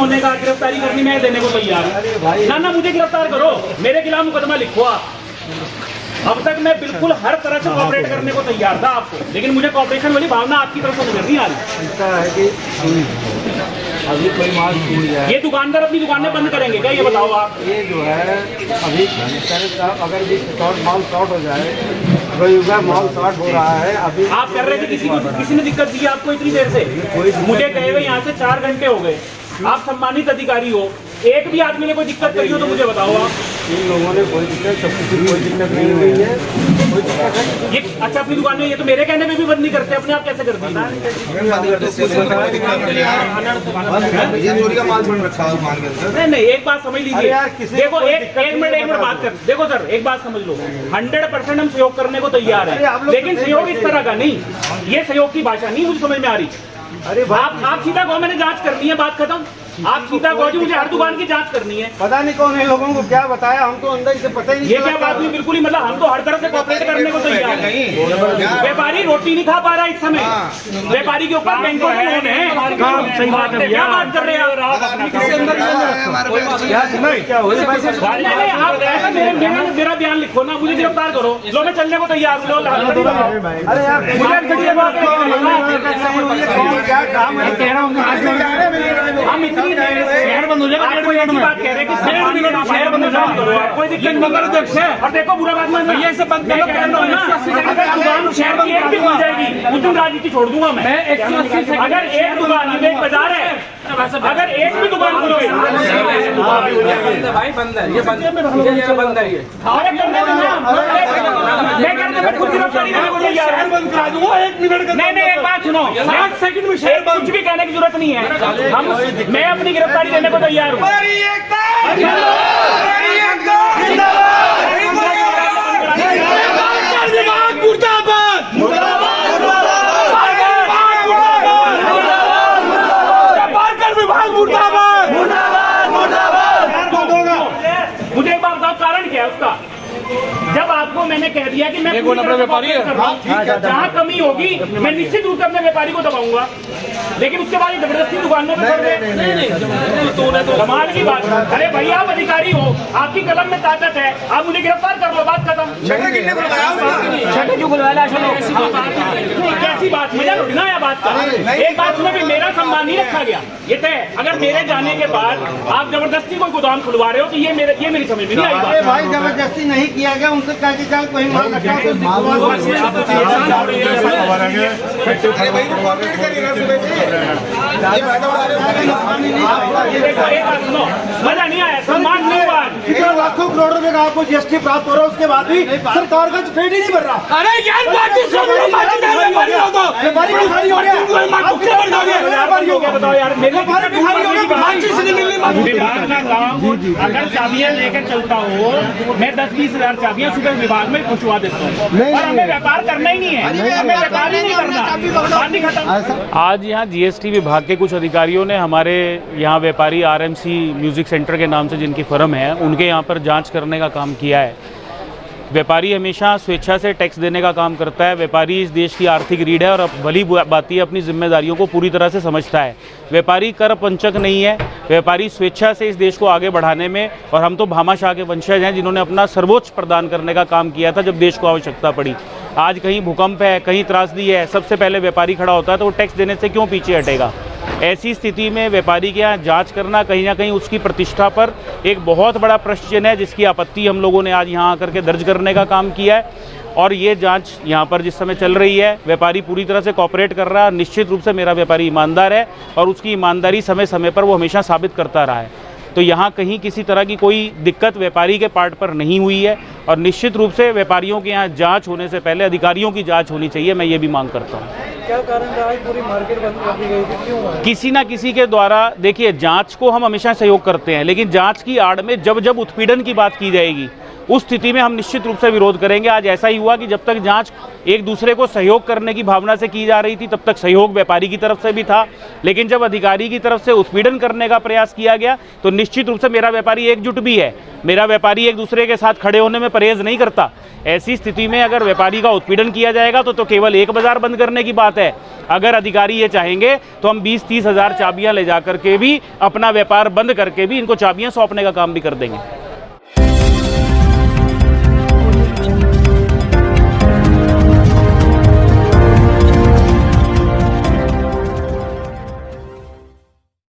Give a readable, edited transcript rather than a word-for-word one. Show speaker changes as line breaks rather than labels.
होने का, गिरफ्तारी करनी मैं देने को तैयार हूँ। ना मुझे गिरफ्तार करो, मेरे खिलाफ मुकदमा लिखो आप। अब तक मैं बिल्कुल हर तरह से कोऑपरेट करने को तैयार था आपको, लेकिन मुझे कोऑपरेशन वाली भावना आपकी तरफ से नजर नहीं आ रही।
ऐसा है कि अभी कोई माल छूट जाए,
ये दुकानदार अपनी दुकानें बंद करेंगे क्या, ये बताओ आप?
ये जो है अभी अगर भी माल शॉर्ट हो जाए, कोई माल शॉर्ट हो रहा है अभी।
आप कर रहे थे, किसी ने दिक्कत दी आपको इतनी देर से? मुझे कहे हुए यहाँ से 4 घंटे हो गए। आप सम्मानित अधिकारी हो, एक भी आदमी ने कोई दिक्कत करी हो तो मुझे बताओ आप।
इन लोगों ने कोई दिक्कत, सब कुछ कोई दिक्कत नहीं हुई है, कोई दिक्कत है।
ये अच्छा अपनी दुकान में, ये तो मेरे कहने में भी बंद नहीं करते, अपने आप कैसे कर दी? नहीं, एक बात समझ लीजिए। देखो एक मिनट बात कर, देखो सर एक बात समझ लो, 100% हम सहयोग करने को तैयार है, लेकिन सहयोग इस तरह का नहीं, ये सहयोग की भाषा नहीं मुझे समझ में आ रही।
अरे
आप सीधा कहो मैंने जांच करनी है, बात खत्म। आप सीधा कहो जी मुझे हर दुकान की जांच करनी है।
पता नहीं कौन है लोगों को क्या बताया, हमको अंदर से पता ही नहीं।
ये क्या बात हुई? बिल्कुल ही मतलब हम तो हर तरह से कोऑपरेट करने को तैयार हैं। व्यापारी रोटी नहीं खा पा रहा इस समय, व्यापारी के ऊपर बैंकों के लोन है। सही बात है, क्या बात कर रहे हैं आप? ऐसा मेरा बयान लिखो ना, मुझे गिरफ्तार करो, लो मैं चलने को तैयार हूँ।
अरे यार
हम इतनी शहर बंद हो जाएगा, बात कह रहे हैं कि शहर बंद हो जाएगा, कोई दिक्कत नहीं है। और देखो बुरा बात मत ये सब बंद दुकान शहर की एक भी खुल जाएगी, उस दिन राजनीति छोड़ दूंगा मैं। अगर एक दुकान, एक बाजार है, अगर एक भी दुकान खुल गई
भाई बंद है, ये बंद है, ये
मैं करने में खुद गिरफ्तारी देने को तैयार हूं।
बंद करा दूंगा 1 मिनट का।
नहीं एक बात सुनो,
60 सेकंड में शहर बंद।
कुछ भी कहने की जरूरत नहीं है, मैं अपनी गिरफ्तारी देने को तैयार हूँ। मुझे एक बात बताओ, कारण क्या है उसका? जब आपको मैंने कह दिया कि मैं जहाँ कमी होगी मैं निश्चित रूप से अपने व्यापारी को दबाऊंगा, लेकिन उसके बाद जबरदस्ती दुकान में कर दे, कमाल की बात। अरे भैया आप अधिकारी हो, आपकी कलम में ताकत है, आप मुझे गिरफ्तार कर लो, बात खत्म। कैसी बात, मजा लुट ना है बात का। एक बात सुनो भी, मेरा सम्मान नहीं रखा गया, ये तय। अगर मेरे जाने के बाद आप जबरदस्ती कोई गोदाम खुलवा रहे हो तो ये मेरी समझ में नहीं आई बात।
भाई जबरदस्ती नहीं किया गया, उनसे कह के चल कोई माल रखा तो
मजा नहीं आया, सम्मान नहीं हुआ।
कितने लाखों करोड़ रुपए का आपको जीएसटी प्राप्त हो रहा है, उसके बाद भी सरकार का पेट ही नहीं भर रहा।
अरे यार
बताओ यार, विभाग का काम, अगर चाबियां लेकर चलता हो, मैं 10-20 हजार चाबियां सुबह विभाग में पहुंचवा देता हूँ, और हमें व्यापार करना ही नहीं है, हमें व्यापार ही नहीं करना, बात ही खत्म।
आज यहाँ जीएसटी विभाग के कुछ अधिकारियों ने हमारे यहाँ व्यापारी आरएमसी म्यूजिक सेंटर के नाम से जिनकी फर्म है, उनके यहाँ पर जांच करने का काम किया है। व्यापारी हमेशा स्वेच्छा से टैक्स देने का काम करता है। व्यापारी इस देश की आर्थिक रीढ़ है और अब भली बात ही अपनी जिम्मेदारियों को पूरी तरह से समझता है। व्यापारी कर पंचक नहीं है, व्यापारी स्वेच्छा से इस देश को आगे बढ़ाने में, और हम तो भामाशाह के वंशज हैं जिन्होंने अपना सर्वोच्च प्रदान करने का काम किया था जब देश को आवश्यकता पड़ी। आज कहीं भूकंप है, कहीं त्रासदी है, सबसे पहले व्यापारी खड़ा होता है, तो वो टैक्स देने से क्यों पीछे हटेगा? ऐसी स्थिति में व्यापारी के यहाँ जांच करना कहीं ना कहीं उसकी प्रतिष्ठा पर एक बहुत बड़ा प्रश्न चिन्ह है, जिसकी आपत्ति हम लोगों ने आज यहाँ आकर के दर्ज करने का काम किया है। और ये जांच यहाँ पर जिस समय चल रही है, व्यापारी पूरी तरह से कोऑपरेट कर रहा है। निश्चित रूप से मेरा व्यापारी ईमानदार है और उसकी ईमानदारी समय समय पर वो हमेशा साबित करता रहा है। तो यहाँ कहीं किसी तरह की कोई दिक्कत व्यापारी के पार्ट पर नहीं हुई है, और निश्चित रूप से व्यापारियों के यहाँ जांच होने से पहले अधिकारियों की जांच होनी चाहिए, मैं ये भी मांग करता हूँ।
क्या कारण रहा है पूरी मार्केट बंद कर दी गई थी, क्यों?
किसी ना किसी के द्वारा, देखिए जांच को हम हमेशा सहयोग करते हैं, लेकिन जांच की आड़ में जब जब उत्पीड़न की बात की जाएगी उस स्थिति में हम निश्चित रूप से विरोध करेंगे। आज ऐसा ही हुआ कि जब तक जांच एक दूसरे को सहयोग करने की भावना से की जा रही थी तब तक सहयोग व्यापारी की तरफ से भी था, लेकिन जब अधिकारी की तरफ से उत्पीड़न करने का प्रयास किया गया तो निश्चित रूप से मेरा व्यापारी एकजुट भी है। मेरा व्यापारी एक दूसरे के साथ खड़े होने में परहेज नहीं करता। ऐसी स्थिति में अगर व्यापारी का उत्पीड़न किया जाएगा तो केवल एक बाजार बंद करने की बात है। अगर अधिकारी ये चाहेंगे तो हम 20-30 हज़ार चाबियां ले जा करके भी अपना व्यापार बंद करके भी इनको चाबियां सौंपने का काम भी कर देंगे।